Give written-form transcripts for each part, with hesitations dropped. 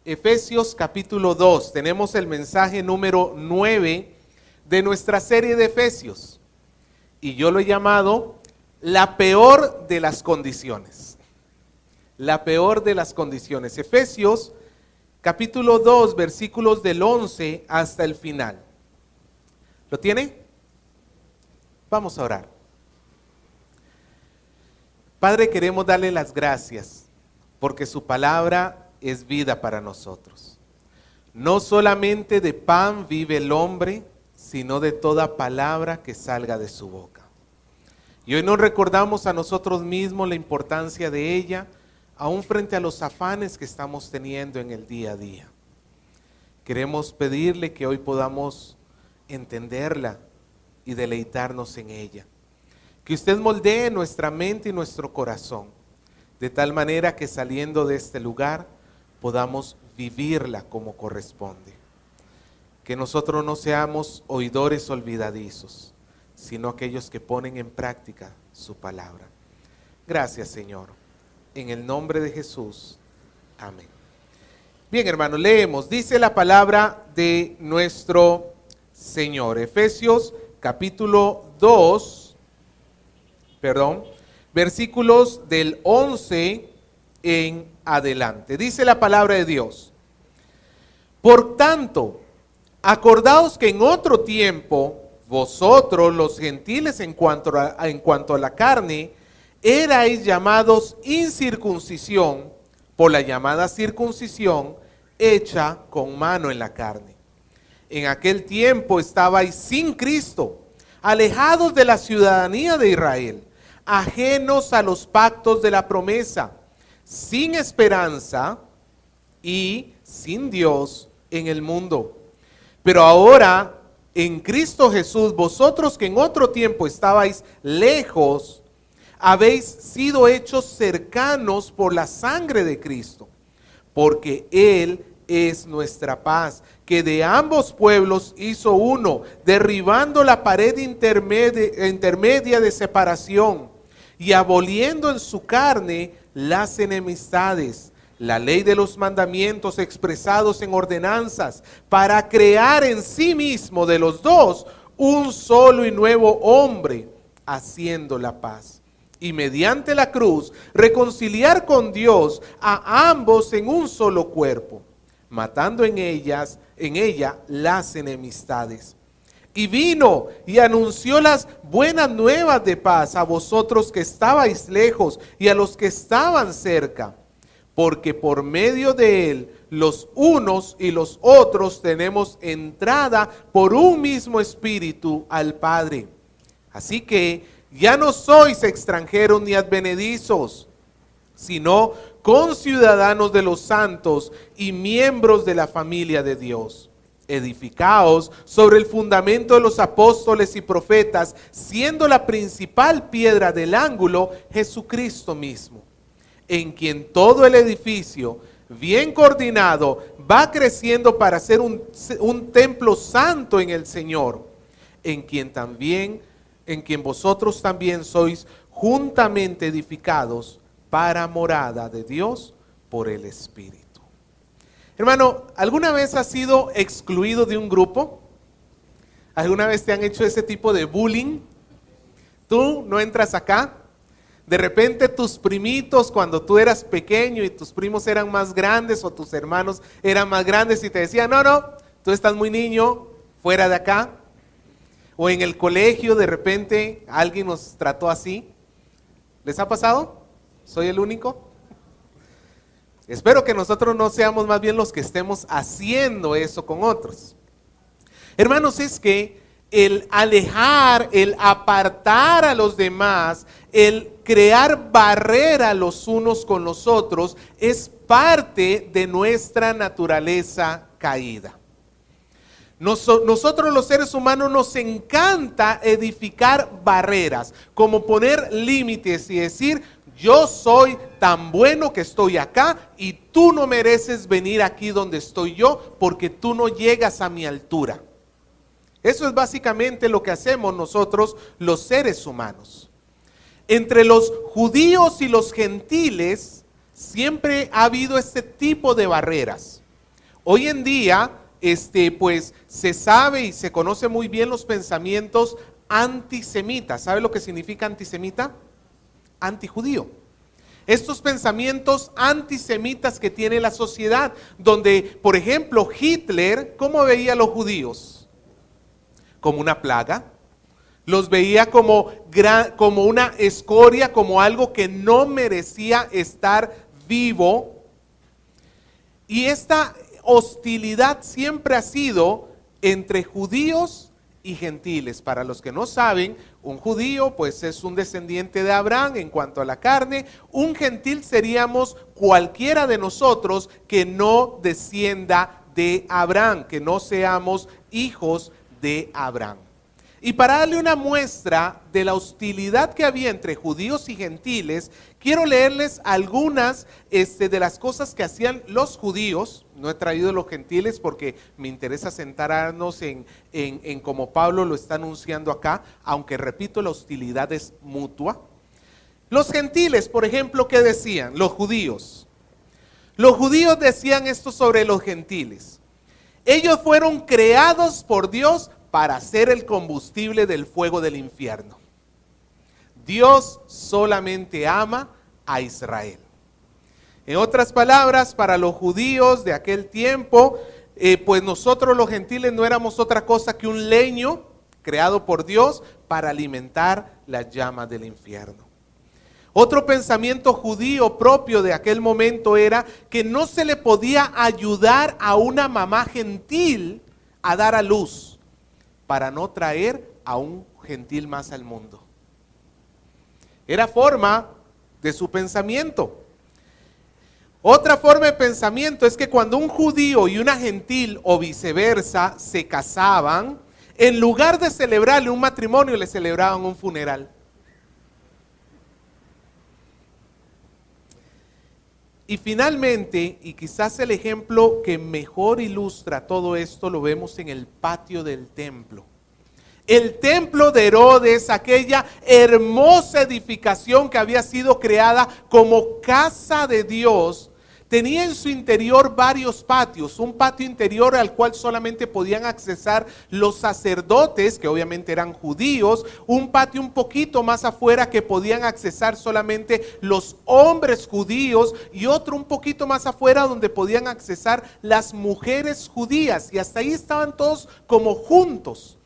Efesios capítulo 2. Tenemos el mensaje número 9 de nuestra serie de Efesios. Y yo lo he llamado la peor de las condiciones. La peor de las condiciones. Efesios capítulo 2, versículos del 11 hasta el final. ¿Lo tiene? Vamos a orar. Padre, queremos darle las gracias porque su palabra es vida para nosotros. No solamente de pan vive el hombre, sino de toda palabra que salga de su boca. Y hoy nos recordamos a nosotros mismos la importancia de ella, aún frente a los afanes que estamos teniendo en el día a día. Queremos pedirle que hoy podamos entenderla y deleitarnos en ella. Que usted moldee nuestra mente y nuestro corazón, de tal manera que saliendo de este lugar podamos vivirla como corresponde. Que nosotros no seamos oidores olvidadizos, sino aquellos que ponen en práctica su palabra. Gracias, Señor. En el nombre de Jesús. Amén. Bien, hermanos, leemos. Dice la palabra de nuestro Señor. Efesios capítulo 2, versículos del 11 en adelante. Dice la palabra de Dios. Por tanto, acordaos que en otro tiempo, vosotros los gentiles en cuanto a la carne, erais llamados incircuncisión por la llamada circuncisión hecha con mano en la carne. En aquel tiempo estabais sin Cristo, alejados de la ciudadanía de Israel, ajenos a los pactos de la promesa, sin esperanza y sin Dios en el mundo. Pero ahora, en Cristo Jesús, vosotros que en otro tiempo estabais lejos, habéis sido hechos cercanos por la sangre de Cristo, porque Él es nuestra paz, que de ambos pueblos hizo uno, derribando la pared intermedia de separación y aboliendo en su carne las enemistades, la ley de los mandamientos expresados en ordenanzas, para crear en sí mismo de los dos un solo y nuevo hombre, haciendo la paz. Y mediante la cruz reconciliar con Dios a ambos en un solo cuerpo, matando en ella las enemistades. Y vino y anunció las buenas nuevas de paz a vosotros que estabais lejos y a los que estaban cerca, porque por medio de él los unos y los otros tenemos entrada por un mismo espíritu al Padre. Así que ya no sois extranjeros ni advenedizos, sino conciudadanos de los santos y miembros de la familia de Dios. Edificaos sobre el fundamento de los apóstoles y profetas, siendo la principal piedra del ángulo Jesucristo mismo, en quien todo el edificio, bien coordinado, va creciendo para ser un templo santo en el Señor, en quien vosotros también sois juntamente edificados para morada de Dios por el Espíritu. Hermano, ¿alguna vez has sido excluido de un grupo? ¿Alguna vez te han hecho ese tipo de bullying? Tú no entras acá. De repente tus primitos, cuando tú eras pequeño y tus primos eran más grandes o tus hermanos eran más grandes y te decían, no, tú estás muy niño, fuera de acá. O en el colegio de repente alguien nos trató así. ¿Les ha pasado? ¿Soy el único? Espero que nosotros no seamos más bien los que estemos haciendo eso con otros. Hermanos, es que el alejar, el apartar a los demás, el crear barrera los unos con los otros, es parte de nuestra naturaleza caída. Nosotros los seres humanos nos encanta edificar barreras, como poner límites y decir, yo soy tan bueno que estoy acá y tú no mereces venir aquí donde estoy yo porque tú no llegas a mi altura. Eso es básicamente lo que hacemos nosotros los seres humanos. Entre los judíos y los gentiles siempre ha habido este tipo de barreras. Hoy en día, pues se sabe y se conoce muy bien los pensamientos antisemitas. ¿Sabe lo que significa antisemita? Antijudío. Estos pensamientos antisemitas que tiene la sociedad, donde, por ejemplo, Hitler, ¿cómo veía a los judíos? Como una plaga. Los veía como una escoria, como algo que no merecía estar vivo. Y esta hostilidad siempre ha sido entre judíos y gentiles. Para los que no saben, un judío pues es un descendiente de Abraham en cuanto a la carne. Un gentil seríamos cualquiera de nosotros que no descienda de Abraham, que no seamos hijos de Abraham. Y para darle una muestra de la hostilidad que había entre judíos y gentiles, quiero leerles algunas de las cosas que hacían los judíos. No he traído los gentiles porque me interesa centrarnos en como Pablo lo está anunciando acá, aunque repito, la hostilidad es mutua. Los gentiles, por ejemplo, ¿qué decían? Los judíos. Los judíos decían esto sobre los gentiles. Ellos fueron creados por Dios para ser el combustible del fuego del infierno. Dios solamente ama a Israel. En otras palabras, para los judíos de aquel tiempo, pues nosotros los gentiles no éramos otra cosa que un leño creado por Dios para alimentar las llamas del infierno. Otro pensamiento judío propio de aquel momento era que no se le podía ayudar a una mamá gentil a dar a luz, para no traer a un gentil más al mundo. Era forma de su pensamiento. Otra forma de pensamiento es que cuando un judío y una gentil o viceversa se casaban, en lugar de celebrarle un matrimonio, le celebraban un funeral. Y finalmente, y quizás el ejemplo que mejor ilustra todo esto, lo vemos en el patio del templo. El templo de Herodes, aquella hermosa edificación que había sido creada como casa de Dios, tenía en su interior varios patios. Un patio interior al cual solamente podían accesar los sacerdotes, que obviamente eran judíos. Un patio un poquito más afuera que podían accesar solamente los hombres judíos. Y otro un poquito más afuera donde podían accesar las mujeres judías. Y hasta ahí estaban todos como juntos.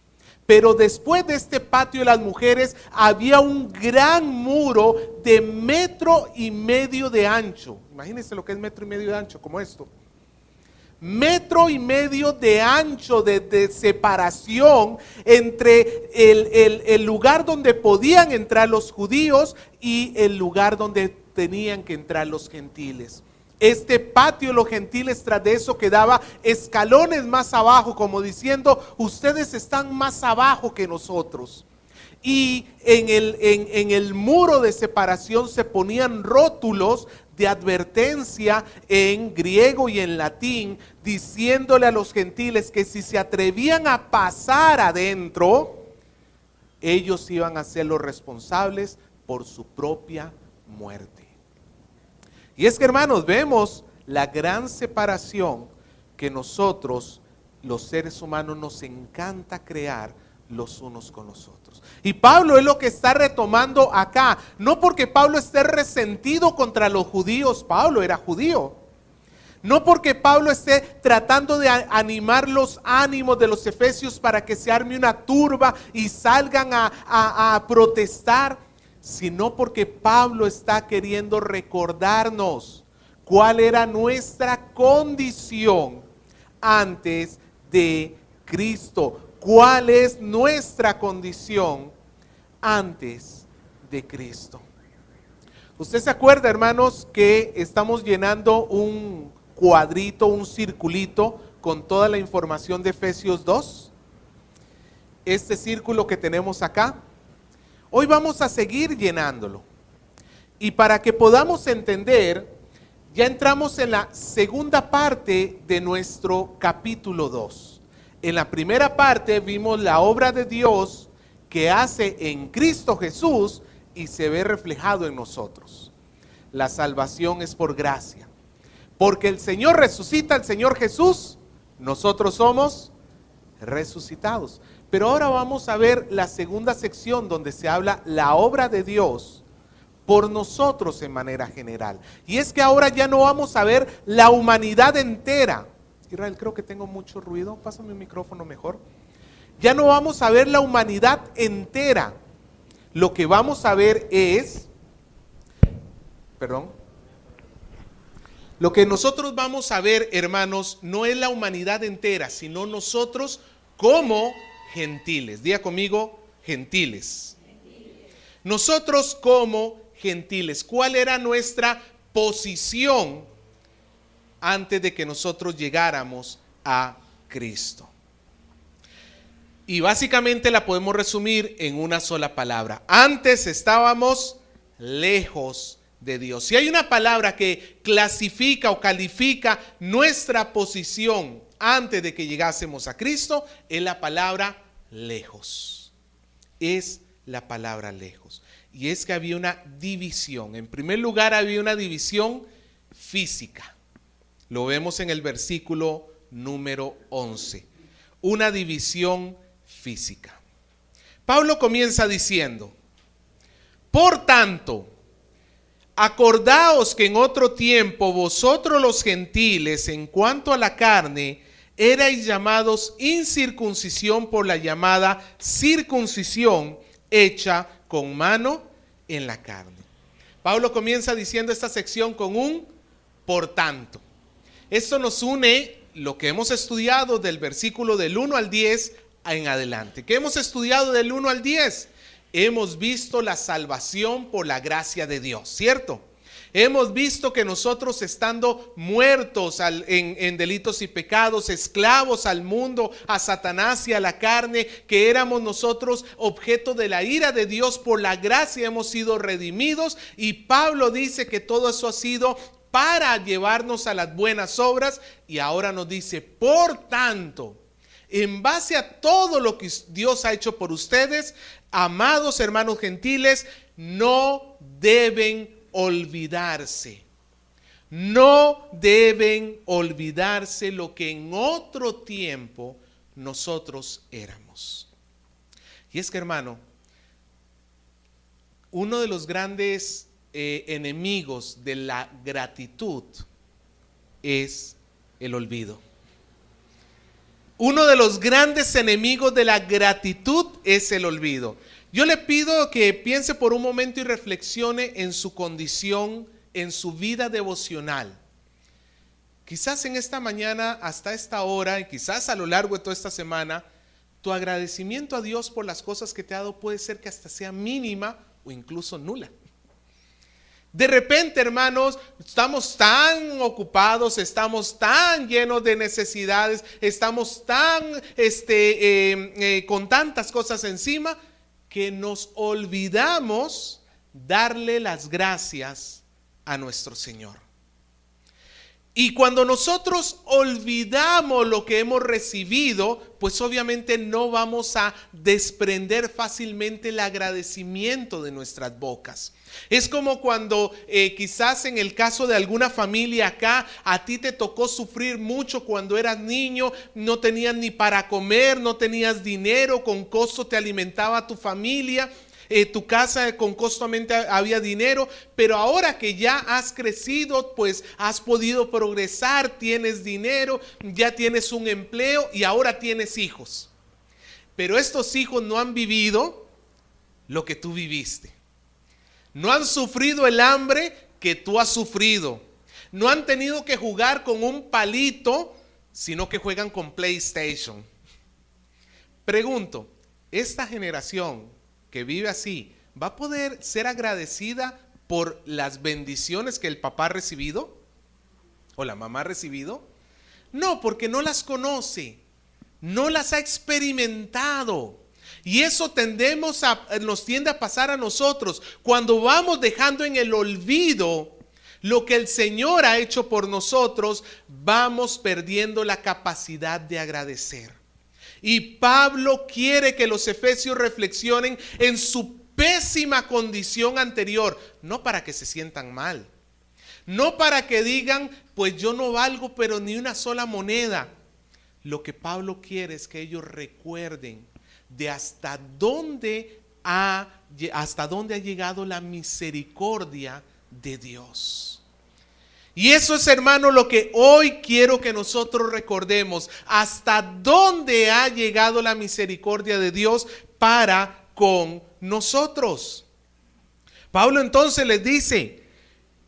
Pero después de este patio de las mujeres había un gran muro de 1,5 metros de ancho. Imagínense lo que es 1,5 metros de ancho, como esto. 1,5 metros de ancho de separación entre el lugar donde podían entrar los judíos y el lugar donde tenían que entrar los gentiles. Este patio de los gentiles tras de eso quedaba escalones más abajo, como diciendo, ustedes están más abajo que nosotros. Y en el muro de separación se ponían rótulos de advertencia en griego y en latín, diciéndole a los gentiles que si se atrevían a pasar adentro, ellos iban a ser los responsables por su propia muerte. Y es que, hermanos, vemos la gran separación que nosotros, los seres humanos, nos encanta crear los unos con los otros. Y Pablo es lo que está retomando acá, no porque Pablo esté resentido contra los judíos. Pablo era judío. No porque Pablo esté tratando de animar los ánimos de los efesios para que se arme una turba y salgan a protestar, sino porque Pablo está queriendo recordarnos cuál era nuestra condición antes de Cristo. ¿Cuál es nuestra condición antes de Cristo? ¿Usted se acuerda, hermanos, que estamos llenando un cuadrito, un circulito con toda la información de Efesios 2? Este círculo que tenemos acá. Hoy vamos a seguir llenándolo. Y para que podamos entender, ya entramos en la segunda parte de nuestro capítulo 2. En la primera parte vimos la obra de Dios que hace en Cristo Jesús y se ve reflejado en nosotros. La salvación es por gracia. Porque el Señor resucita, el Señor Jesús, nosotros somos resucitados. Pero ahora vamos a ver la segunda sección donde se habla la obra de Dios por nosotros en manera general. Y es que ahora ya no vamos a ver la humanidad entera. Israel, creo que tengo mucho ruido, pásame un micrófono mejor. Ya no vamos a ver la humanidad entera. Lo que vamos a ver es, lo que nosotros vamos a ver, hermanos, no es la humanidad entera, sino nosotros como gentiles. Diga conmigo, gentiles. Nosotros como gentiles. ¿Cuál era nuestra posición antes de que nosotros llegáramos a Cristo? Y básicamente la podemos resumir en una sola palabra. Antes estábamos lejos de Dios. Si hay una palabra que clasifica o califica nuestra posición antes de que llegásemos a Cristo, es la palabra lejos. Es la palabra lejos. Y es que había una división. En primer lugar, había una división física. Lo vemos en el versículo número 11. Una división física. Pablo comienza diciendo: por tanto, acordaos que en otro tiempo vosotros los gentiles, en cuanto a la carne, erais llamados incircuncisión por la llamada circuncisión hecha con mano en la carne. Pablo comienza diciendo esta sección con un por tanto. Esto nos une lo que hemos estudiado del versículo del 1 al 10 en adelante. ¿Qué hemos estudiado del 1 al 10? Hemos visto la salvación por la gracia de Dios, ¿cierto? Hemos visto que nosotros, estando muertos en delitos y pecados, esclavos al mundo, a Satanás y a la carne, que éramos nosotros objeto de la ira de Dios, por la gracia hemos sido redimidos. Y Pablo dice que todo eso ha sido para llevarnos a las buenas obras. Y ahora nos dice: por tanto, en base a todo lo que Dios ha hecho por ustedes, amados hermanos gentiles, no deben olvidarse. No deben olvidarse lo que en otro tiempo nosotros éramos. Y es que, hermano, uno de los grandes enemigos de la gratitud es el olvido. Uno de los grandes enemigos de la gratitud es el olvido. Yo le pido que piense por un momento y reflexione en su condición, en su vida devocional. Quizás en esta mañana, hasta esta hora, y quizás a lo largo de toda esta semana, tu agradecimiento a Dios por las cosas que te ha dado puede ser que hasta sea mínima o incluso nula. De repente, hermanos, estamos tan ocupados, estamos tan llenos de necesidades, estamos tan con tantas cosas encima, que nos olvidamos darle las gracias a nuestro Señor. Y cuando nosotros olvidamos lo que hemos recibido, pues obviamente no vamos a desprender fácilmente el agradecimiento de nuestras bocas. Es como cuando quizás en el caso de alguna familia acá, a ti te tocó sufrir mucho cuando eras niño, no tenías ni para comer, no tenías dinero, con costo te alimentaba tu familia. Tu casa con costamente había dinero, pero ahora que ya has crecido, pues has podido progresar, tienes dinero, ya tienes un empleo y ahora tienes hijos. Pero estos hijos no han vivido lo que tú viviste. No han sufrido el hambre que tú has sufrido. No han tenido que jugar con un palito, sino que juegan con PlayStation. Pregunto, esta generación que vive así, ¿va a poder ser agradecida por las bendiciones que el papá ha recibido o la mamá ha recibido? No, porque no las conoce, no las ha experimentado. Y eso nos tiende a pasar a nosotros cuando vamos dejando en el olvido lo que el Señor ha hecho por nosotros. Vamos perdiendo la capacidad de agradecer. Y Pablo quiere que los efesios reflexionen en su pésima condición anterior, no para que se sientan mal, No para que digan, pues yo no valgo pero ni una sola moneda. Lo que Pablo quiere es que ellos recuerden de hasta dónde ha llegado la misericordia de Dios. Y eso es, hermano, lo que hoy quiero que nosotros recordemos. Hasta dónde ha llegado la misericordia de Dios para con nosotros. Pablo entonces les dice,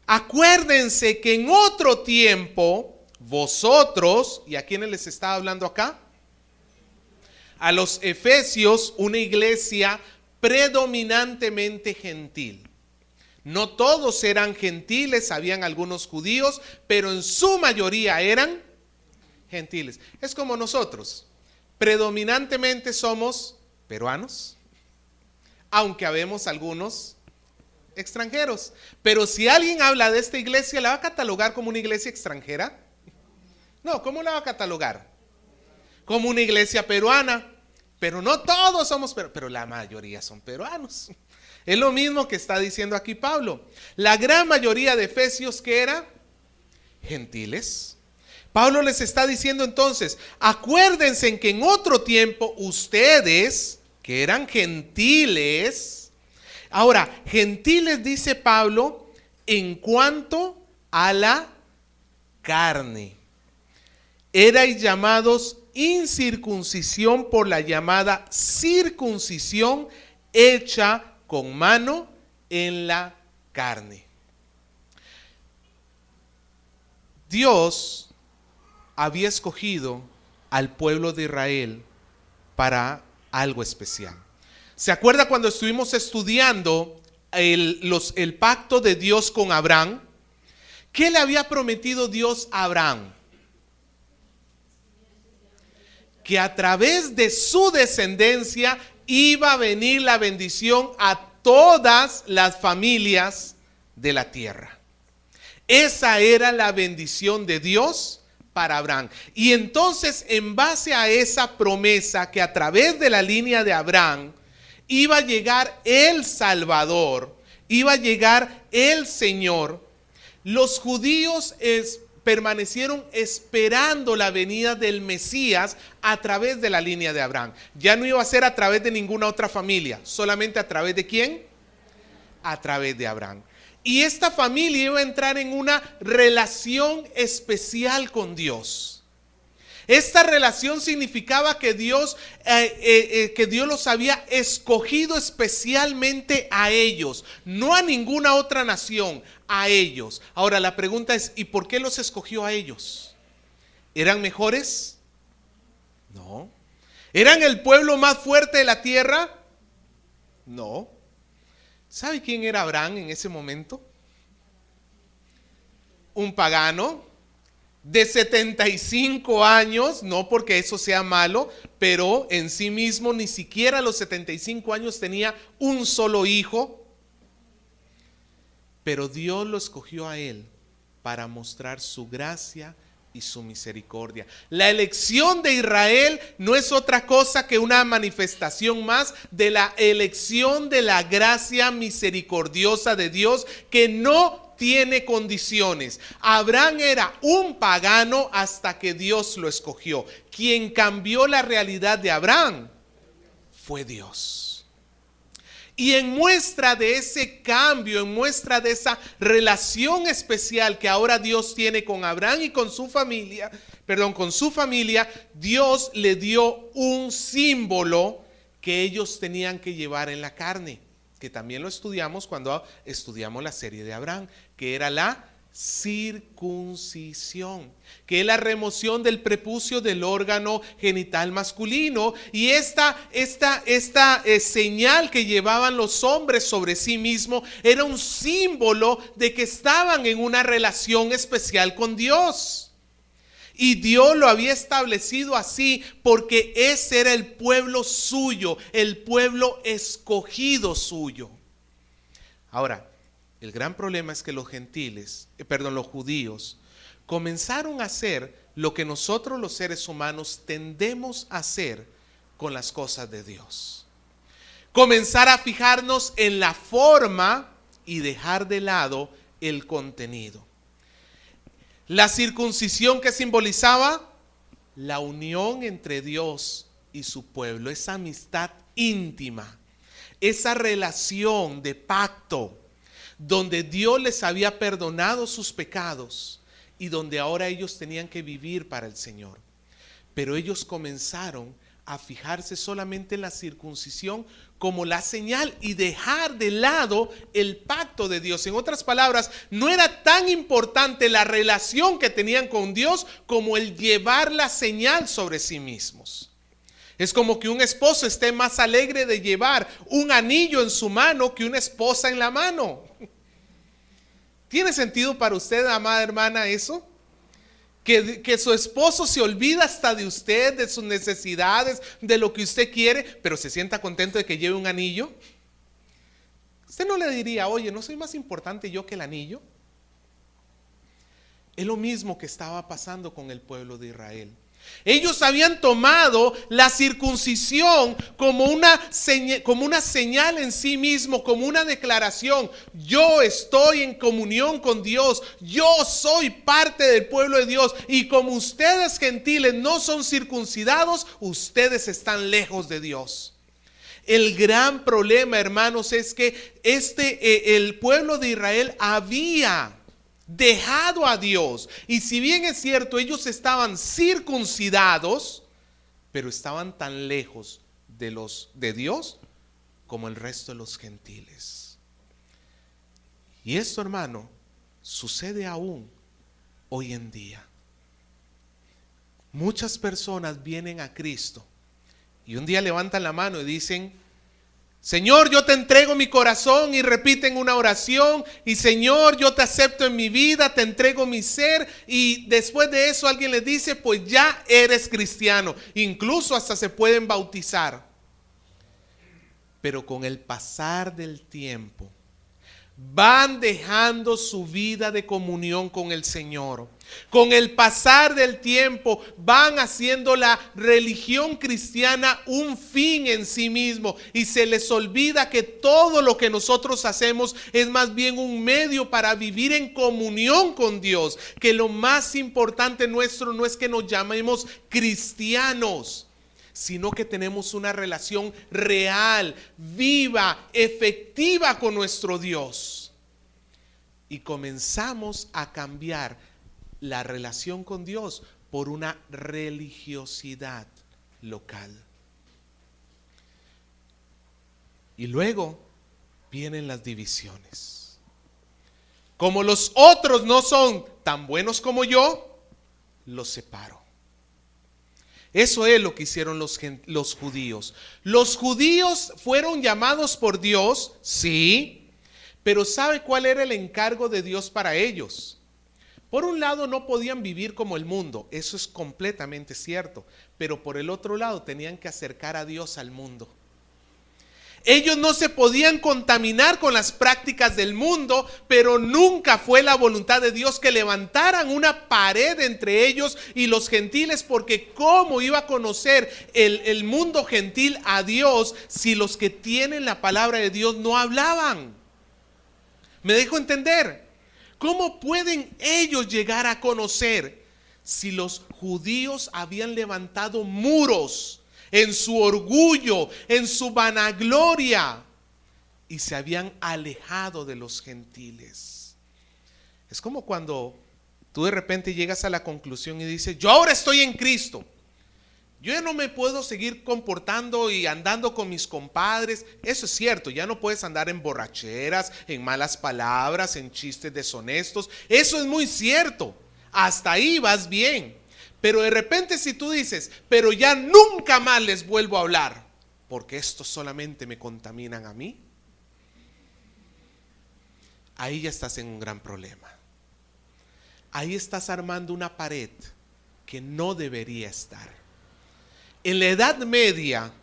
acuérdense que en otro tiempo vosotros, ¿y a quiénes les estaba hablando acá? A los efesios, una iglesia predominantemente gentil. No todos eran gentiles, habían algunos judíos, pero en su mayoría eran gentiles. Es como nosotros, predominantemente somos peruanos, aunque habemos algunos extranjeros. Pero si alguien habla de esta iglesia, ¿la va a catalogar como una iglesia extranjera? No, ¿cómo la va a catalogar? Como una iglesia peruana. Pero no todos somos peruanos, pero la mayoría son peruanos. Es lo mismo que está diciendo aquí Pablo. La gran mayoría de efesios, ¿qué era? Gentiles. Pablo les está diciendo entonces, acuérdense en que en otro tiempo ustedes, que eran gentiles, ahora, gentiles dice Pablo, en cuanto a la carne, erais llamados incircuncisión por la llamada circuncisión hecha con mano en la carne. Dios había escogido al pueblo de Israel para algo especial. ¿Se acuerda cuando estuvimos estudiando el pacto de Dios con Abraham? ¿Qué le había prometido Dios a Abraham? Que a través de su descendencia iba a venir la bendición a todas las familias de la tierra. Esa era la bendición de Dios para Abraham. Y entonces, en base a esa promesa que a través de la línea de Abraham iba a llegar el Salvador, iba a llegar el Señor, los judíos permanecieron esperando la venida del Mesías a través de la línea de Abraham. Ya no iba a ser a través de ninguna otra familia, solamente a través de ¿quién? A través de Abraham. Y esta familia iba a entrar en una relación especial con Dios. Esta relación significaba que Dios los había escogido especialmente a ellos, no a ninguna otra nación, a ellos. Ahora la pregunta es, ¿y por qué los escogió a ellos? ¿Eran mejores? No. ¿Eran el pueblo más fuerte de la tierra? No. ¿Sabe quién era Abraham en ese momento? Un pagano de 75 años, no porque eso sea malo, pero en sí mismo ni siquiera a los 75 años tenía un solo hijo. Pero Dios lo escogió a él para mostrar su gracia y su misericordia. La elección de Israel no es otra cosa que una manifestación más de la elección de la gracia misericordiosa de Dios que no tiene condiciones. Abraham era un pagano hasta que Dios lo escogió. Quien cambió la realidad de Abraham fue Dios. Y en muestra de ese cambio, en muestra de esa relación especial que ahora Dios tiene con Abraham y con su familia, Dios le dio un símbolo que ellos tenían que llevar en la carne, que también lo estudiamos cuando estudiamos la serie de Abraham, que era la circuncisión, que es la remoción del prepucio del órgano genital masculino. Y esta señal que llevaban los hombres sobre sí mismos era un símbolo de que estaban en una relación especial con Dios. Y Dios lo había establecido así porque ese era el pueblo suyo, el pueblo escogido suyo. Ahora, el gran problema es que los judíos comenzaron a hacer lo que nosotros los seres humanos tendemos a hacer con las cosas de Dios. Comenzar a fijarnos en la forma y dejar de lado el contenido. La circuncisión, que simbolizaba la unión entre Dios y su pueblo, esa amistad íntima, esa relación de pacto, donde Dios les había perdonado sus pecados y donde ahora ellos tenían que vivir para el Señor. Pero ellos comenzaron a fijarse solamente en la circuncisión como la señal y dejar de lado el pacto de Dios. En otras palabras, no era tan importante la relación que tenían con Dios como el llevar la señal sobre sí mismos. Es como que un esposo esté más alegre de llevar un anillo en su mano que una esposa en la mano. ¿Tiene sentido para usted, amada hermana, eso? Que su esposo se olvida hasta de usted, de sus necesidades, de lo que usted quiere, pero se sienta contento de que lleve un anillo. Usted no le diría, oye, ¿no soy más importante yo que el anillo? Es lo mismo que estaba pasando con el pueblo de Israel. Ellos habían tomado la circuncisión como una señal en sí mismo, como una declaración. Yo estoy en comunión con Dios, yo soy parte del pueblo de Dios, y como ustedes gentiles no son circuncidados, ustedes están lejos de Dios. El gran problema, hermanos, es que el pueblo de Israel había dejado a Dios, y si bien es cierto, ellos estaban circuncidados, pero estaban tan lejos de Dios como el resto de los gentiles. Y esto, hermano, sucede aún hoy en día. Muchas personas vienen a Cristo y un día levantan la mano y dicen: Señor, yo te entrego mi corazón, y repiten una oración, y Señor, yo te acepto en mi vida, te entrego mi ser, y después de eso alguien les dice, pues ya eres cristiano, incluso hasta se pueden bautizar. Pero con el pasar del tiempo van dejando su vida de comunión con el Señor. Con el pasar del tiempo van haciendo la religión cristiana un fin en sí mismo, y se les olvida que todo lo que nosotros hacemos es más bien un medio para vivir en comunión con Dios, que lo más importante nuestro no es que nos llamemos cristianos, sino que tenemos una relación real, viva, efectiva con nuestro Dios. Y comenzamos a cambiar la relación con Dios por una religiosidad local. Y luego vienen las divisiones. Como los otros no son tan buenos como yo, los separo. Eso es lo que hicieron los judíos. Los judíos fueron llamados por Dios, sí, pero ¿sabe cuál era el encargo de Dios para ellos? Por un lado, no podían vivir como el mundo, eso es completamente cierto, pero por el otro lado tenían que acercar a Dios al mundo. Ellos no se podían contaminar con las prácticas del mundo, pero nunca fue la voluntad de Dios que levantaran una pared entre ellos y los gentiles, porque ¿cómo iba a conocer el mundo gentil a Dios si los que tienen la palabra de Dios no hablaban? ¿Me dejo entender? ¿Cómo pueden ellos llegar a conocer si los judíos habían levantado muros en su orgullo, en su vanagloria, y se habían alejado de los gentiles? Es como cuando tú de repente llegas a la conclusión y dices: yo ahora estoy en Cristo, yo ya no me puedo seguir comportando y andando con mis compadres. Eso es cierto, ya no puedes andar en borracheras, en malas palabras, en chistes deshonestos. Eso es muy cierto, hasta ahí vas bien. Pero de repente si tú dices: pero ya nunca más les vuelvo a hablar, porque estos solamente me contaminan a mí, ahí ya estás en un gran problema. Ahí estás armando una pared que no debería estar. En la Edad Media,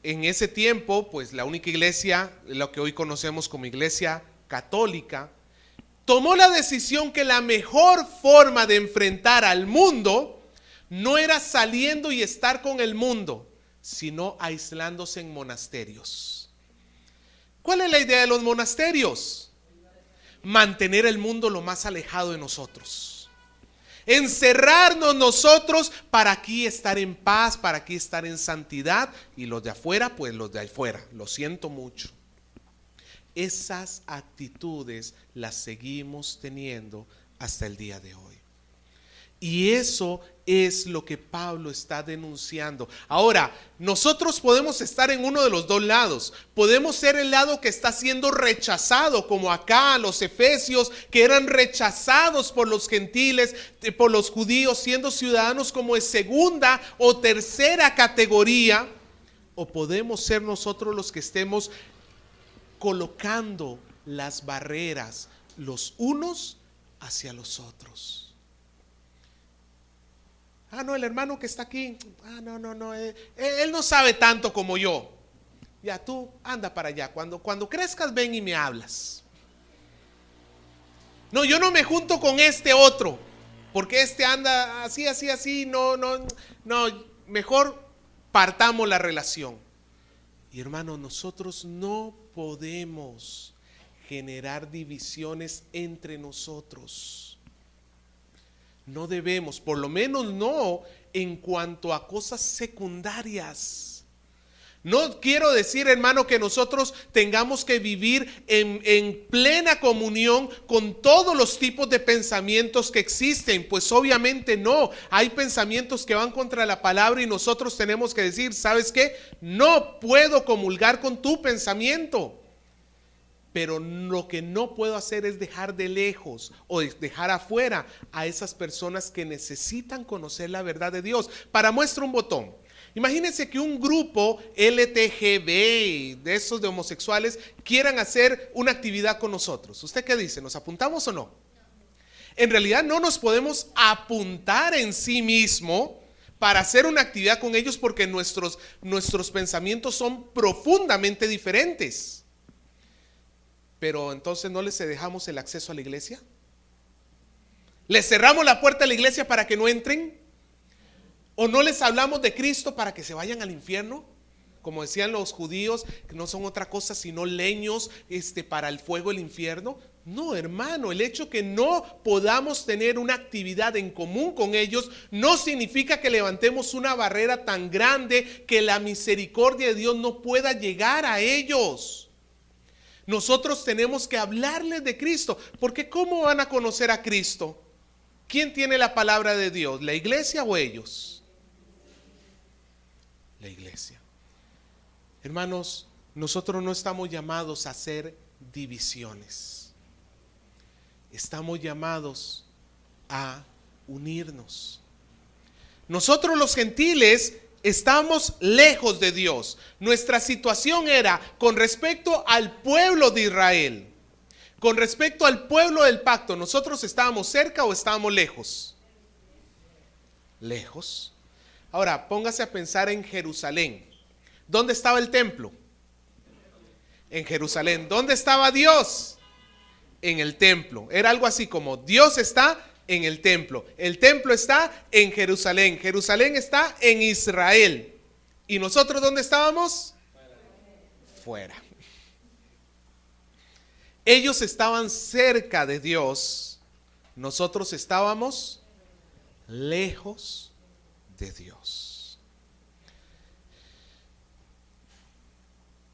en ese tiempo, pues la única iglesia, lo que hoy conocemos como iglesia católica, tomó la decisión que la mejor forma de enfrentar al mundo no era saliendo y estar con el mundo, sino aislándose en monasterios. ¿Cuál es la idea de los monasterios? mantener el mundo lo más alejado de nosotros. Encerrarnos nosotros para aquí estar en paz, para aquí estar en santidad, y los de afuera, pues los de afuera. Lo siento mucho. Esas actitudes las seguimos teniendo hasta el día de hoy. Y eso es lo que Pablo está denunciando. Ahora, nosotros podemos estar en uno de los dos lados. Podemos ser el lado que está siendo rechazado, como acá los efesios, que eran rechazados por los gentiles, por los judíos, siendo ciudadanos como de segunda o tercera categoría. O podemos ser nosotros los que estemos colocando las barreras los unos hacia los otros. No, el hermano que está aquí, no, él no sabe tanto como yo. Ya, tú anda para allá, cuando crezcas ven y me hablas. No, yo no me junto con este otro, porque este anda así, no, mejor partamos la relación. Y hermano, nosotros no podemos generar divisiones entre nosotros. No debemos, por lo menos no en cuanto a cosas secundarias. No quiero decir, hermano, que nosotros tengamos que vivir en plena comunión con todos los tipos de pensamientos que existen. Pues obviamente no. Hay pensamientos que van contra la palabra y nosotros tenemos que decir, ¿sabes qué? No puedo comulgar con tu pensamiento. Pero lo que no puedo hacer es dejar de lejos o dejar afuera a esas personas que necesitan conocer la verdad de Dios. Para muestra un botón. Imagínense que un grupo LTGB, de esos de homosexuales, quieran hacer una actividad con nosotros. ¿Usted qué dice? ¿Nos apuntamos o no? En realidad no nos podemos apuntar en sí mismo para hacer una actividad con ellos porque nuestros pensamientos son profundamente diferentes. Pero entonces ¿no les dejamos el acceso a la iglesia? ¿Les cerramos la puerta a la iglesia para que no entren? ¿O no les hablamos de Cristo para que se vayan al infierno? Como decían los judíos, que no son otra cosa sino leños para el fuego del infierno. No, hermano, el hecho que no podamos tener una actividad en común con ellos no significa que levantemos una barrera tan grande que la misericordia de Dios no pueda llegar a ellos. Nosotros tenemos que hablarles de Cristo, porque ¿cómo van a conocer a Cristo? ¿Quién tiene la palabra de Dios? ¿La iglesia o ellos? La iglesia. Hermanos, nosotros no estamos llamados a hacer divisiones. Estamos llamados a unirnos. Nosotros los gentiles estamos lejos de Dios. Nuestra situación era con respecto al pueblo de Israel. Con respecto al pueblo del pacto, ¿nosotros estábamos cerca o estábamos lejos? Lejos. Ahora, póngase a pensar en Jerusalén. ¿Dónde estaba el templo? En Jerusalén. ¿Dónde estaba Dios? En el templo. Era algo así como Dios está en el templo está en Jerusalén, Jerusalén está en Israel. ¿Y nosotros dónde estábamos? Fuera. Ellos estaban cerca de Dios, nosotros estábamos lejos de Dios.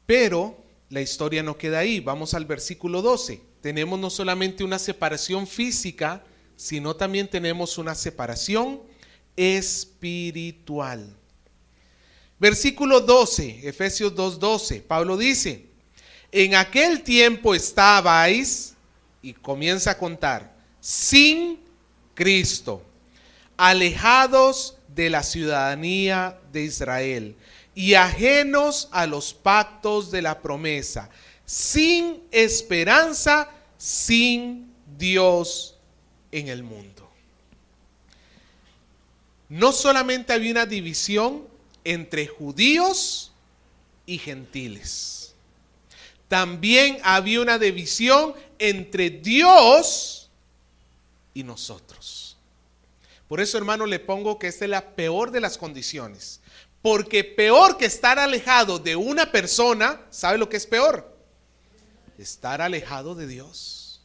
Pero la historia no queda ahí. Vamos al versículo 12. Tenemos no solamente una separación física, sino también tenemos una separación espiritual. Versículo 12, Efesios 2:12, Pablo dice, en aquel tiempo estabais, y comienza a contar, sin Cristo, alejados de la ciudadanía de Israel y ajenos a los pactos de la promesa, sin esperanza, sin Dios en el mundo. No solamente había una división entre judíos y gentiles, también había una división entre Dios y nosotros. Por eso, hermano, le pongo que esta es la peor de las condiciones, porque peor que estar alejado de una persona, ¿sabe lo que es peor? Estar alejado de Dios.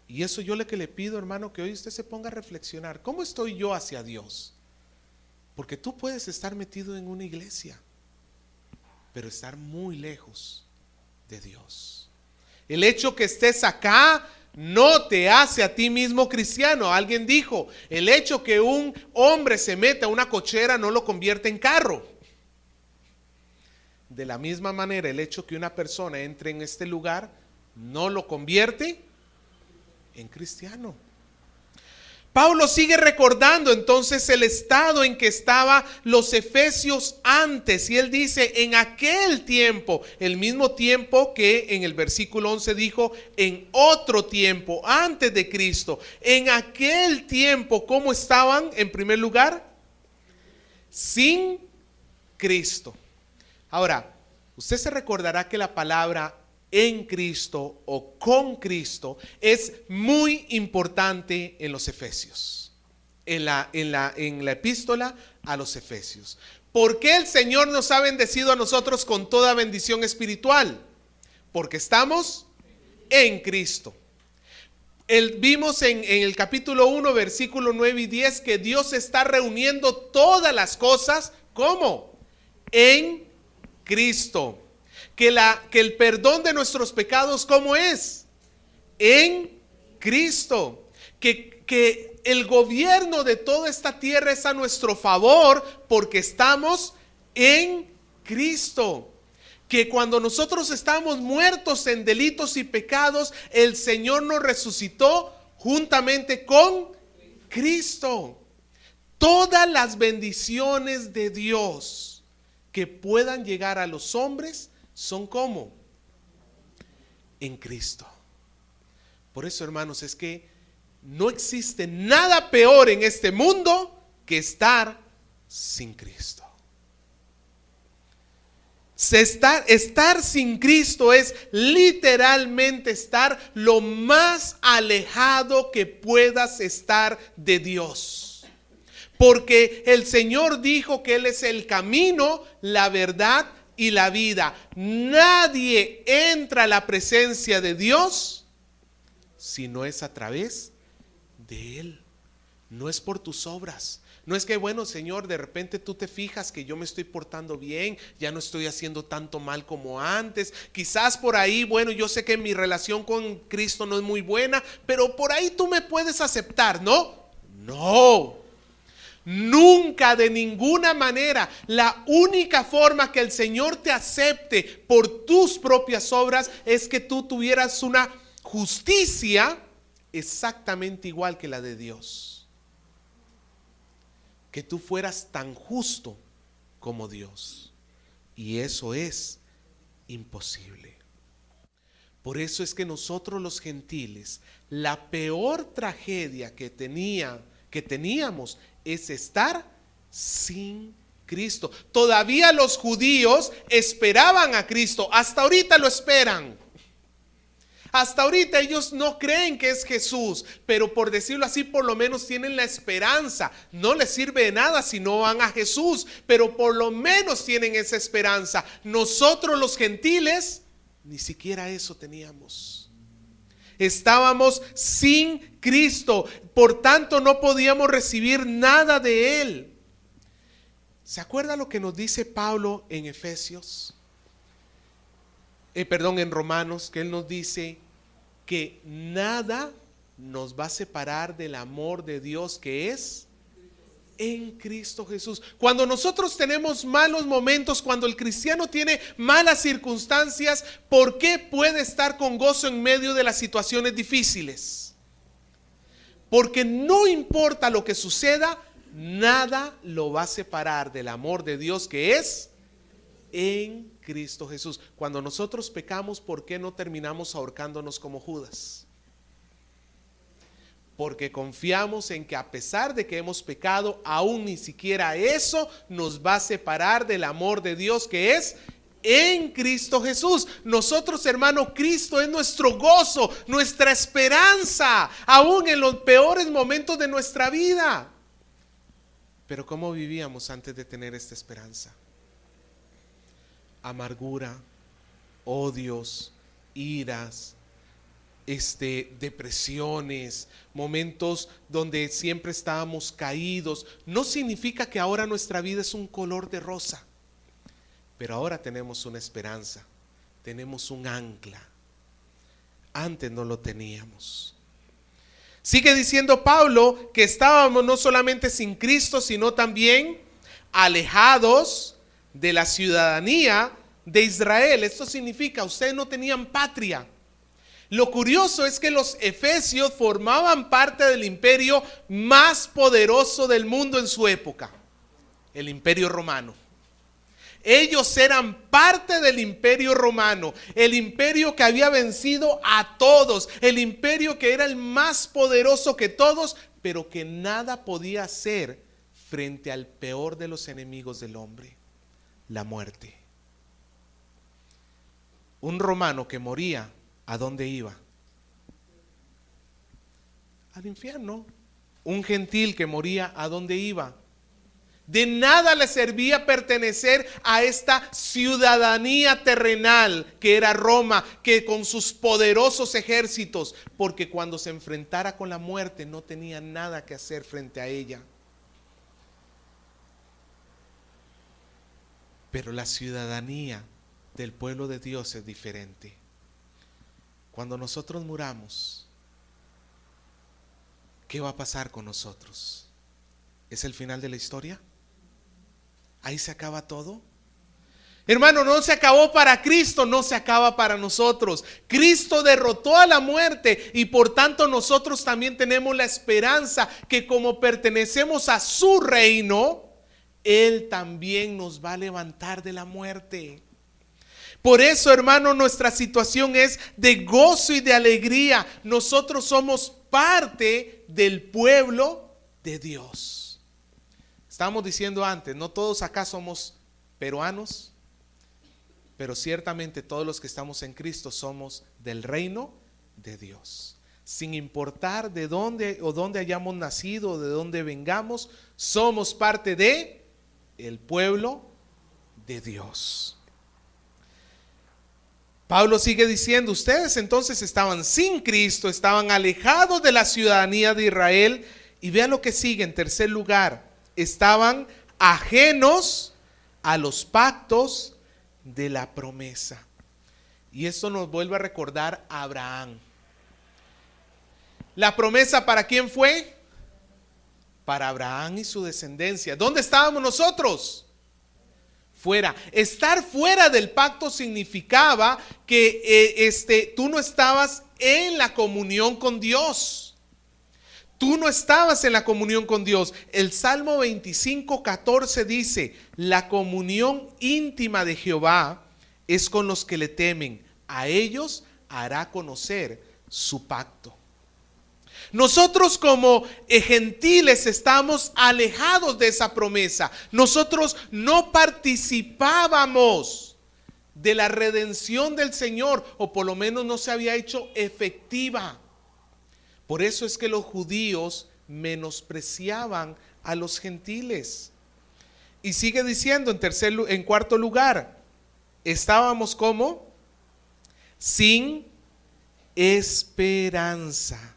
Y eso yo que le pido, hermano, que hoy usted se ponga a reflexionar. ¿Cómo estoy yo hacia Dios? Porque tú puedes estar metido en una iglesia, pero estar muy lejos de Dios. El hecho que estés acá no te hace a ti mismo cristiano. Alguien dijo, el hecho que un hombre se meta a una cochera no lo convierte en carro. De la misma manera, el hecho que una persona entre en este lugar no lo convierte en cristiano. Pablo sigue recordando entonces el estado en que estaban los efesios antes, y él dice, en aquel tiempo, el mismo tiempo que en el versículo 11 dijo, en otro tiempo, antes de Cristo. En aquel tiempo, ¿cómo estaban? En primer lugar, sin Cristo. Ahora, usted se recordará que la palabra en Cristo o con Cristo es muy importante en los Efesios, en la epístola a los Efesios. ¿Por qué el Señor nos ha bendecido a nosotros con toda bendición espiritual? Porque estamos en Cristo. Vimos en el capítulo 1, versículo 9 y 10 que Dios está reuniendo todas las cosas, ¿cómo? En Cristo. Que el perdón de nuestros pecados, ¿cómo es? En Cristo. Que el gobierno de toda esta tierra es a nuestro favor porque estamos en Cristo. Que cuando nosotros estamos muertos en delitos y pecados, el Señor nos resucitó juntamente con Cristo. Todas las bendiciones de Dios que puedan llegar a los hombres son como en Cristo. Por eso, hermanos, es que no existe nada peor en este mundo que estar sin Cristo. Estar sin Cristo es literalmente estar lo más alejado que puedas estar de Dios. Porque el Señor dijo que Él es el camino, la verdad y la vida. Nadie entra a la presencia de Dios si no es a través de Él. No es por tus obras. No es que, bueno, Señor, de repente tú te fijas que yo me estoy portando bien, ya no estoy haciendo tanto mal como antes. Quizás por ahí, bueno, yo sé que mi relación con Cristo no es muy buena, pero por ahí tú me puedes aceptar, ¿no? No. Nunca, de ninguna manera. La única forma que el Señor te acepte por tus propias obras es que tú tuvieras una justicia exactamente igual que la de Dios. Que tú fueras tan justo como Dios. Y eso es imposible. Por eso es que nosotros los gentiles, la peor tragedia que teníamos es estar sin Cristo. Todavía los judíos esperaban a Cristo, hasta ahorita lo esperan. Hasta ahorita ellos no creen que es Jesús, pero por decirlo así, por lo menos tienen la esperanza. No les sirve de nada si no van a Jesús, pero por lo menos tienen esa esperanza. Nosotros los gentiles, ni siquiera eso teníamos. Estábamos sin Cristo, por tanto no podíamos recibir nada de Él. ¿Se acuerda lo que nos dice Pablo en Efesios? En Romanos, que él nos dice que nada nos va a separar del amor de Dios que es en Cristo Jesús. Cuando nosotros tenemos malos momentos, cuando el cristiano tiene malas circunstancias, ¿por qué puede estar con gozo en medio de las situaciones difíciles? Porque no importa lo que suceda, nada lo va a separar del amor de Dios que es en Cristo Jesús. Cuando nosotros pecamos, ¿por qué no terminamos ahorcándonos como Judas? Porque confiamos en que a pesar de que hemos pecado, aún ni siquiera eso nos va a separar del amor de Dios que es en Cristo Jesús. Nosotros, hermano, Cristo es nuestro gozo, nuestra esperanza, aún en los peores momentos de nuestra vida. Pero ¿cómo vivíamos antes de tener esta esperanza? Amargura, odios, iras, depresiones, momentos donde siempre estábamos caídos, no significa que ahora nuestra vida es un color de rosa, pero ahora tenemos una esperanza, tenemos un ancla. Antes no lo teníamos. Sigue diciendo Pablo que estábamos no solamente sin Cristo, sino también alejados de la ciudadanía de Israel. Esto significa, ustedes no tenían patria. Lo curioso es que los efesios formaban parte del imperio más poderoso del mundo en su época, el Imperio Romano. Ellos eran parte del Imperio Romano, el imperio que había vencido a todos, el imperio que era el más poderoso que todos, pero que nada podía hacer frente al peor de los enemigos del hombre, la muerte. Un romano que moría, ¿a dónde iba? Al infierno. Un gentil que moría, ¿a dónde iba? De nada le servía pertenecer a esta ciudadanía terrenal que era Roma, que con sus poderosos ejércitos, porque cuando se enfrentara con la muerte no tenía nada que hacer frente a ella. Pero la ciudadanía del pueblo de Dios es diferente. Cuando nosotros muramos, ¿qué va a pasar con nosotros? ¿Es el final de la historia? ¿Ahí se acaba todo? Hermano, no se acabó para Cristo, no se acaba para nosotros. Cristo derrotó a la muerte y por tanto nosotros también tenemos la esperanza que como pertenecemos a su reino, Él también nos va a levantar de la muerte. Por eso, hermano, nuestra situación es de gozo y de alegría. Nosotros somos parte del pueblo de Dios. Estábamos diciendo antes, no todos acá somos peruanos, pero ciertamente todos los que estamos en Cristo somos del reino de Dios. Sin importar de dónde o dónde hayamos nacido, de dónde vengamos, somos parte de el pueblo de Dios. Pablo sigue diciendo, ustedes entonces estaban sin Cristo, estaban alejados de la ciudadanía de Israel, y vean lo que sigue en tercer lugar. Estaban ajenos a los pactos de la promesa. Y esto nos vuelve a recordar a Abraham. ¿La promesa para quién fue? Para Abraham y su descendencia. ¿Dónde estábamos nosotros? Fuera. Estar fuera del pacto significaba que tú no estabas en la comunión con Dios. Tú no estabas en la comunión con Dios. El Salmo 25:14 dice, la comunión íntima de Jehová es con los que le temen. A ellos hará conocer su pacto. Nosotros como gentiles estamos alejados de esa promesa. Nosotros no participábamos de la redención del Señor, o por lo menos no se había hecho efectiva. Por eso es que los judíos menospreciaban a los gentiles. Y sigue diciendo en cuarto lugar, estábamos como sin esperanza.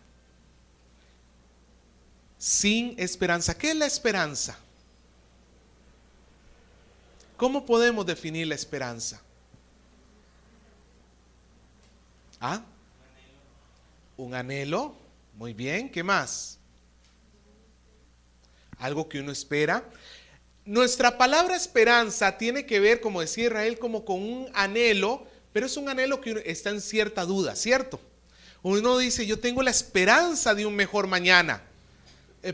Sin esperanza. ¿Qué es la esperanza? ¿Cómo podemos definir la esperanza? ¿Ah? Un anhelo. Muy bien, ¿qué más? Algo que uno espera. Nuestra palabra esperanza tiene que ver, como decía Israel, como con un anhelo, pero es un anhelo que está en cierta duda, ¿cierto? Uno dice, yo tengo la esperanza de un mejor mañana,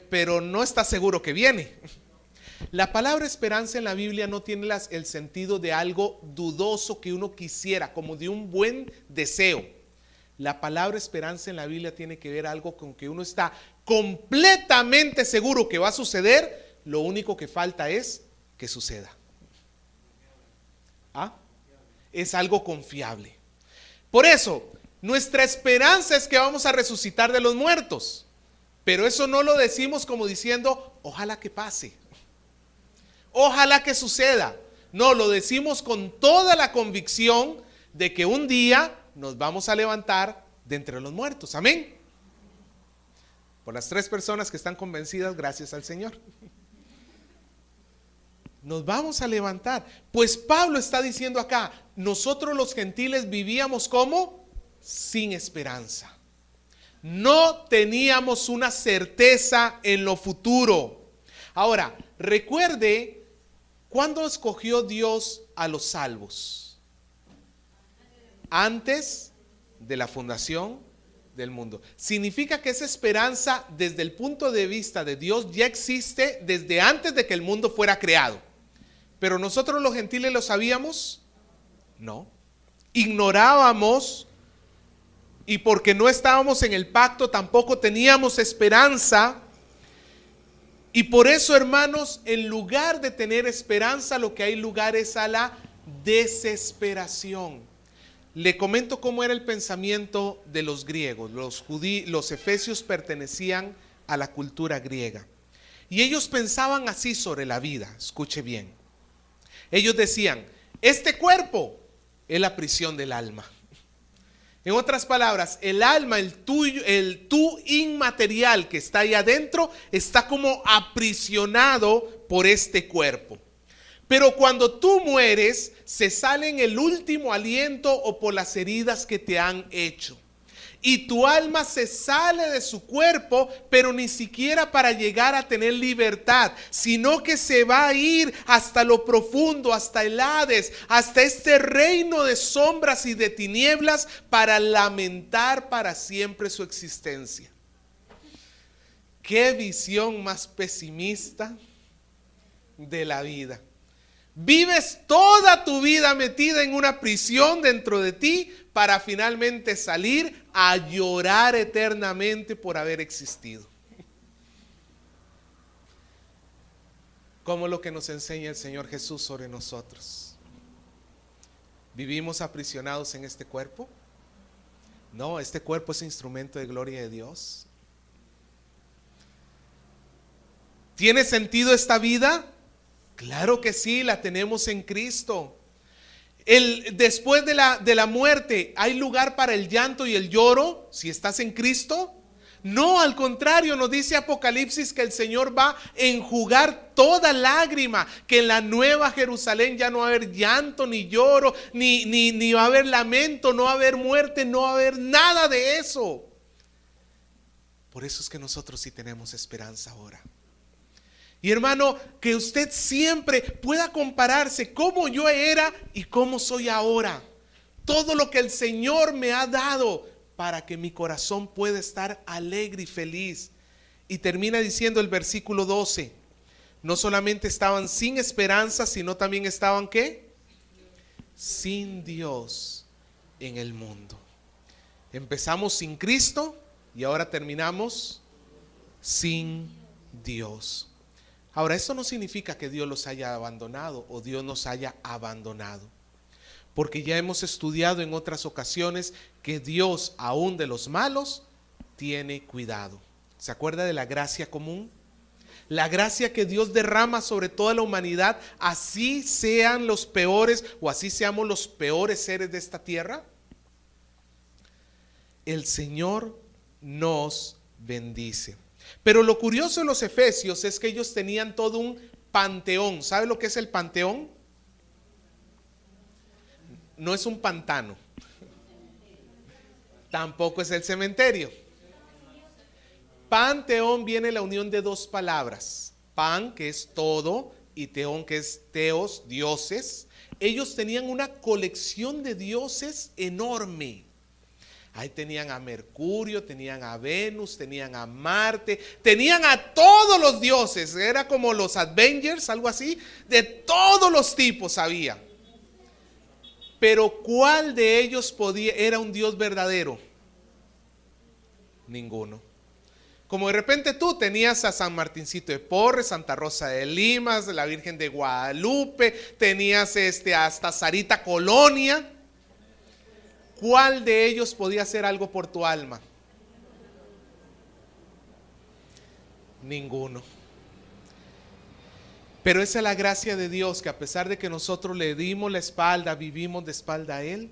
pero no está seguro que viene. La palabra esperanza en la Biblia no tiene el sentido de algo dudoso que uno quisiera, como de un buen deseo. La palabra esperanza en la Biblia tiene que ver algo con que uno está completamente seguro que va a suceder, lo único que falta es que suceda. ¿Ah? Es algo confiable. Por eso, nuestra esperanza es que vamos a resucitar de los muertos, pero eso no lo decimos como diciendo, ojalá que pase, ojalá que suceda. No, lo decimos con toda la convicción de que un día nos vamos a levantar de entre los muertos. Amén. Por las 3 personas que están convencidas, gracias al Señor. Nos vamos a levantar. Pues Pablo está diciendo acá, nosotros los gentiles vivíamos como sin esperanza. No teníamos una certeza en lo futuro. Ahora, recuerde, ¿cuándo escogió Dios a los salvos? Antes de la fundación del mundo. Significa que esa esperanza desde el punto de vista de Dios ya existe desde antes de que el mundo fuera creado. Pero nosotros los gentiles lo sabíamos, no. Ignorábamos, y porque no estábamos en el pacto tampoco teníamos esperanza. Y por eso, hermanos, en lugar de tener esperanza, lo que hay lugar es a la desesperación. Le comento cómo era el pensamiento de los griegos. Los efesios pertenecían a la cultura griega. Y ellos pensaban así sobre la vida. Escuche bien. Ellos decían, este cuerpo es la prisión del alma. En otras palabras, el alma, el tú inmaterial que está ahí adentro, está como aprisionado por este cuerpo. Pero cuando tú mueres, se sale en el último aliento o por las heridas que te han hecho. Y tu alma se sale de su cuerpo, pero ni siquiera para llegar a tener libertad, sino que se va a ir hasta lo profundo, hasta el Hades, hasta este reino de sombras y de tinieblas, para lamentar para siempre su existencia. Qué visión más pesimista de la vida. Vives toda tu vida metida en una prisión dentro de ti para finalmente salir a llorar eternamente por haber existido. Como lo que nos enseña el Señor Jesús sobre nosotros. ¿Vivimos aprisionados en este cuerpo? No, este cuerpo es instrumento de gloria de Dios. ¿Tiene sentido esta vida? Claro que sí, la tenemos en Cristo. Después de la muerte, ¿hay lugar para el llanto y el lloro si estás en Cristo? No, al contrario, nos dice Apocalipsis que el Señor va a enjugar toda lágrima, que en la nueva Jerusalén ya no va a haber llanto ni lloro, ni va a haber lamento, no va a haber muerte, no va a haber nada de eso. Por eso es que nosotros sí tenemos esperanza ahora. Y hermano, que usted siempre pueda compararse cómo yo era y cómo soy ahora. Todo lo que el Señor me ha dado para que mi corazón pueda estar alegre y feliz. Y termina diciendo el versículo 12, no solamente estaban sin esperanza, sino también estaban ¿qué? Sin Dios en el mundo. Empezamos sin Cristo y ahora terminamos sin Dios. Ahora, esto no significa que Dios los haya abandonado o Dios nos haya abandonado, porque ya hemos estudiado en otras ocasiones que Dios, aún de los malos, tiene cuidado. ¿Se acuerda de la gracia común? La gracia que Dios derrama sobre toda la humanidad, así sean los peores o así seamos los peores seres de esta tierra. El Señor nos bendice. Pero lo curioso de los efesios es que ellos tenían todo un panteón. ¿Sabe lo que es el panteón? No es un pantano. Tampoco es el cementerio. Panteón viene la unión de 2 palabras. Pan, que es todo, y teón, que es teos, dioses. Ellos tenían una colección de dioses enorme. Ahí tenían a Mercurio, tenían a Venus, tenían a Marte, tenían a todos los dioses. Era como los Avengers, algo así. De todos los tipos había. Pero ¿cuál de ellos era un Dios verdadero? Ninguno. Como de repente tú tenías a San Martincito de Porres, Santa Rosa de Limas, la Virgen de Guadalupe, tenías hasta Sarita Colonia. ¿Cuál de ellos podía hacer algo por tu alma? Ninguno. Pero esa es la gracia de Dios, que a pesar de que nosotros le dimos la espalda, vivimos de espalda a Él,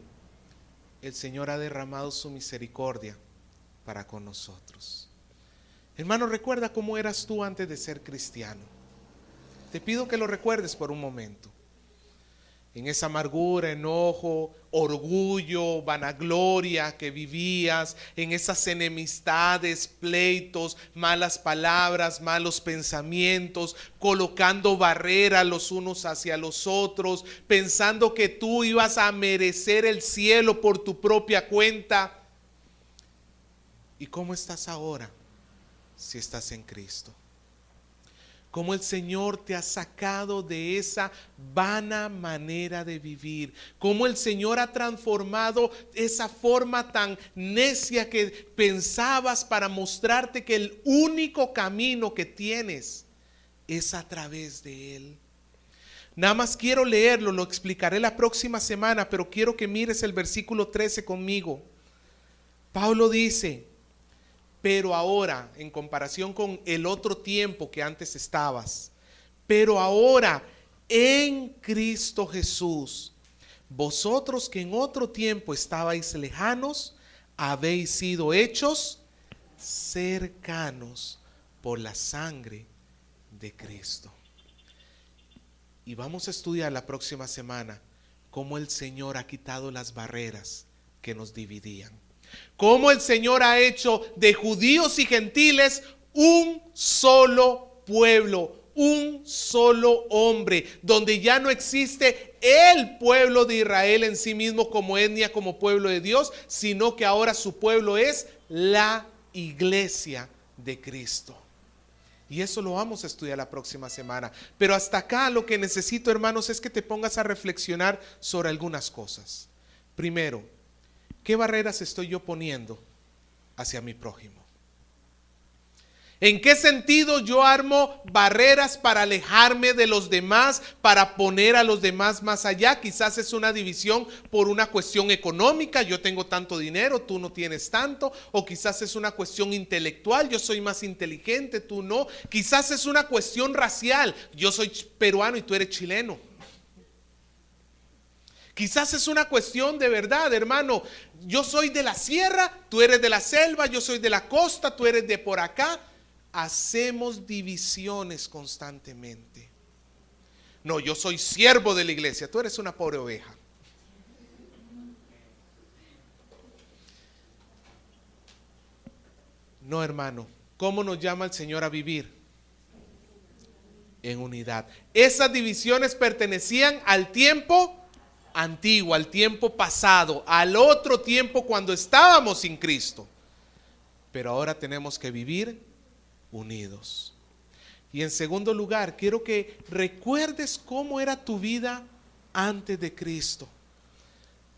el Señor ha derramado su misericordia para con nosotros. Hermano, recuerda cómo eras tú antes de ser cristiano. Te pido que lo recuerdes por un momento. En esa amargura, enojo, orgullo, vanagloria que vivías, en esas enemistades, pleitos, malas palabras, malos pensamientos, colocando barreras los unos hacia los otros, pensando que tú ibas a merecer el cielo por tu propia cuenta. ¿Y cómo estás ahora si estás en Cristo? Cómo el Señor te ha sacado de esa vana manera de vivir. Cómo el Señor ha transformado esa forma tan necia que pensabas para mostrarte que el único camino que tienes es a través de Él. Nada más quiero leerlo, lo explicaré la próxima semana, pero quiero que mires el versículo 13 conmigo. Pablo dice: pero ahora, en comparación con el otro tiempo que antes estabas, pero ahora en Cristo Jesús, vosotros que en otro tiempo estabais lejanos, habéis sido hechos cercanos por la sangre de Cristo. Y vamos a estudiar la próxima semana cómo el Señor ha quitado las barreras que nos dividían. Cómo el Señor ha hecho de judíos y gentiles un solo pueblo, un solo hombre, donde ya no existe el pueblo de Israel en sí mismo como etnia, como pueblo de Dios, sino que ahora su pueblo es la iglesia de Cristo. Y eso lo vamos a estudiar la próxima semana. Pero hasta acá lo que necesito, hermanos, es que te pongas a reflexionar sobre algunas cosas. Primero, ¿qué barreras estoy yo poniendo hacia mi prójimo? ¿En qué sentido yo armo barreras para alejarme de los demás, para poner a los demás más allá? Quizás es una división por una cuestión económica, yo tengo tanto dinero, tú no tienes tanto, o quizás es una cuestión intelectual, yo soy más inteligente, tú no. Quizás es una cuestión racial, yo soy peruano y tú eres chileno. Quizás es una cuestión de verdad, hermano. Yo soy de la sierra, tú eres de la selva, yo soy de la costa, tú eres de por acá. Hacemos divisiones constantemente. No, yo soy siervo de la iglesia, tú eres una pobre oveja. No, hermano. ¿Cómo nos llama el Señor a vivir? En unidad. Esas divisiones pertenecían al tiempo antiguo, al tiempo pasado, al otro tiempo cuando estábamos sin Cristo. Pero ahora tenemos que vivir unidos. Y en segundo lugar, quiero que recuerdes cómo era tu vida antes de Cristo,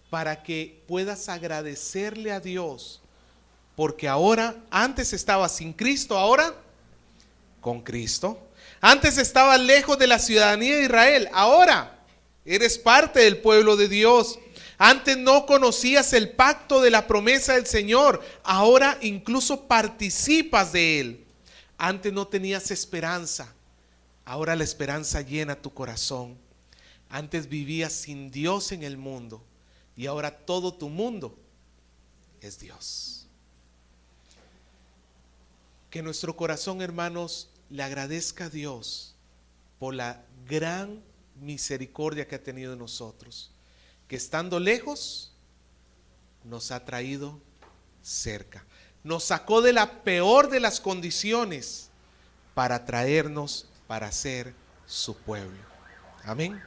para que puedas agradecerle a Dios, porque ahora, antes estabas sin Cristo, ahora con Cristo. Antes estabas lejos de la ciudadanía de Israel, ahora eres parte del pueblo de Dios. Antes no conocías el pacto de la promesa del Señor, ahora incluso participas de él. Antes no tenías esperanza, ahora la esperanza llena tu corazón. Antes vivías sin Dios en el mundo y ahora todo tu mundo es Dios. Que nuestro corazón, hermanos, le agradezca a Dios por la gran misericordia que ha tenido de nosotros, que estando lejos nos ha traído cerca, nos sacó de la peor de las condiciones para traernos para ser su pueblo. Amén.